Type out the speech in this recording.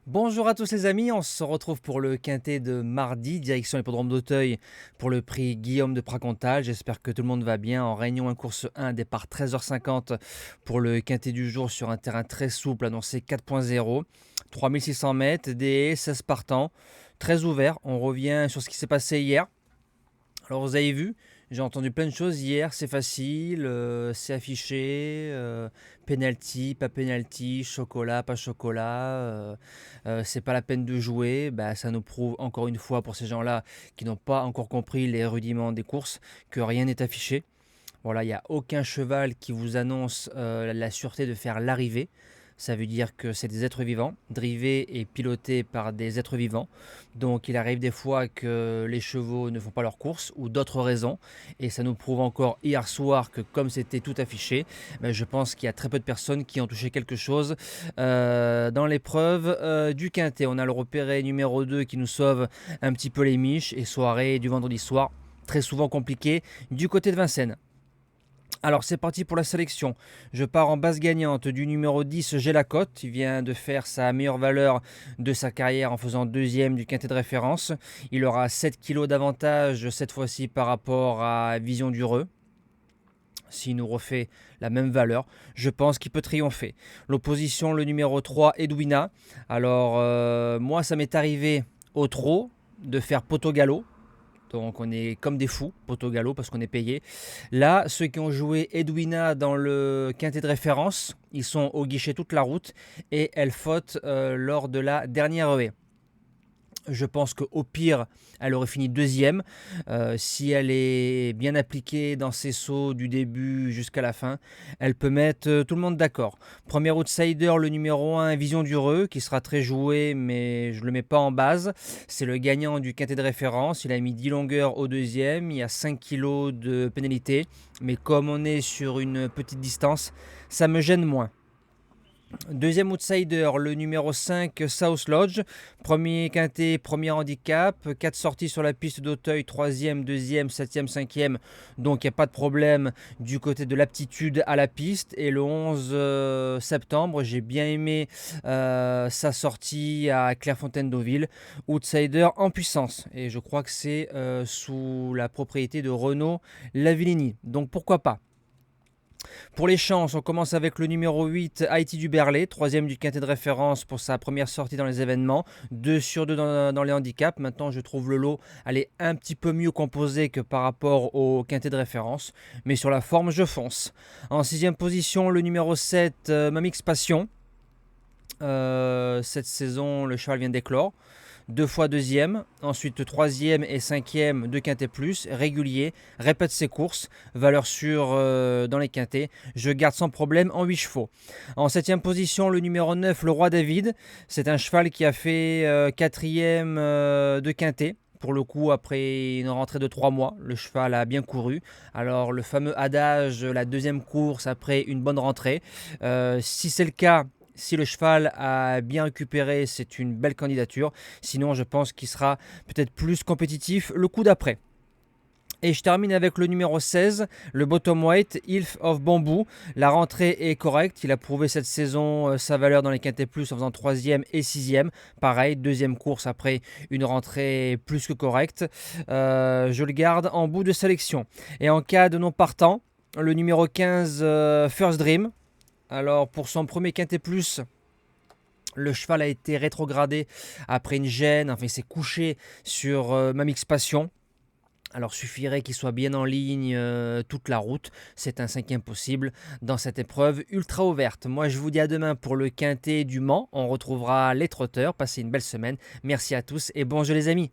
Bonjour à tous les amis, on se retrouve pour le quintet de mardi, direction l'hippodrome d'Auteuil pour le prix Guillaume de Pracontal. J'espère que tout le monde va bien. En Réunion 1, course 1, départ 13h50 pour le quintet du jour sur un terrain très souple, annoncé 4.0, 3600 mètres, des 16 partants, très ouvert. On revient sur ce qui s'est passé hier. Alors vous avez vu, j'ai entendu plein de choses hier, c'est facile, c'est affiché, penalty, pas penalty, chocolat, pas chocolat, c'est pas la peine de jouer. Bah, ça nous prouve encore une fois pour ces gens-là qui n'ont pas encore compris les rudiments des courses que rien n'est affiché. Voilà, il n'y a aucun cheval qui vous annonce la sûreté de faire l'arrivée. Ça veut dire que c'est des êtres vivants, drivés et pilotés par des êtres vivants. Donc il arrive des fois que les chevaux ne font pas leur course ou d'autres raisons. Et ça nous prouve encore hier soir que comme c'était tout affiché, ben, je pense qu'il y a très peu de personnes qui ont touché quelque chose dans l'épreuve du quintet. On a le repéré numéro 2 qui nous sauve un petit peu les miches et soirée du vendredi soir, très souvent compliquée du côté de Vincennes. Alors c'est parti pour la sélection. Je pars en base gagnante du numéro 10, J'ai la cote. Il vient de faire sa meilleure valeur de sa carrière en faisant deuxième du quintet de référence. Il aura 7 kilos d'avantage cette fois-ci par rapport à Vision Dureux. S'il nous refait la même valeur, je pense qu'il peut triompher. L'opposition, le numéro 3, Edwina. Alors moi ça m'est arrivé au trot de faire poteau galop. Donc on est comme des fous, poteau galop, parce qu'on est payé. Là, ceux qui ont joué Edwina dans le quintet de référence, ils sont au guichet toute la route et elle faute lors de la dernière haie. Je pense qu'au pire, elle aurait fini deuxième. Si elle est bien appliquée dans ses sauts du début jusqu'à la fin, elle peut mettre tout le monde d'accord. Premier outsider, le numéro 1, Vision Dureux, qui sera très joué, mais je ne le mets pas en base. C'est le gagnant du quintet de référence. Il a mis 10 longueurs au deuxième. Il y a 5 kilos de pénalité. Mais comme on est sur une petite distance, ça me gêne moins. Deuxième outsider, le numéro 5, South Lodge. Premier quintet, premier handicap. 4 sorties sur la piste d'Auteuil, troisième, deuxième, septième, cinquième. Donc il n'y a pas de problème du côté de l'aptitude à la piste. Et le 11 septembre, j'ai bien aimé sa sortie à Clairefontaine-Deauville. Outsider en puissance. Et je crois que c'est sous la propriété de Renaud Lavillenie. Donc pourquoi pas. Pour les chances, on commence avec le numéro 8, Haïti du Berlay, troisième du quintet de référence pour sa première sortie dans les événements, 2 sur 2 dans les handicaps. Maintenant, je trouve le lot aller un petit peu mieux composé que par rapport au quintet de référence, mais sur la forme, je fonce. En sixième position, le numéro 7, Mamix Passion. Cette saison, le cheval vient d'éclore. 2 fois deuxième, ensuite troisième et cinquième de quintet plus, régulier, répète ses courses, valeur sûre dans les quintets, je garde sans problème en 8 chevaux. En septième position, le numéro 9, le Roi David, c'est un cheval qui a fait quatrième de quintet. Pour le coup, après une rentrée de 3 mois, le cheval a bien couru. Alors le fameux adage, la deuxième course après une bonne rentrée, si c'est le cas, si le cheval a bien récupéré, c'est une belle candidature. Sinon, je pense qu'il sera peut-être plus compétitif le coup d'après. Et je termine avec le numéro 16, le bottom weight, Ilf of Bamboo. La rentrée est correcte. Il a prouvé cette saison sa valeur dans les quintets plus en faisant troisième et sixième. Pareil, deuxième course après une rentrée plus que correcte. Je le garde en bout de sélection. Et en cas de non partant, le numéro 15, First Dream. Alors pour son premier quintet plus, le cheval a été rétrogradé après une gêne, enfin il s'est couché sur Mamix Passion. Alors suffirait qu'il soit bien en ligne toute la route, c'est un cinquième possible dans cette épreuve ultra ouverte. Moi je vous dis à demain pour le quintet du Mans, on retrouvera les trotteurs, passez une belle semaine, merci à tous et bon jeu les amis.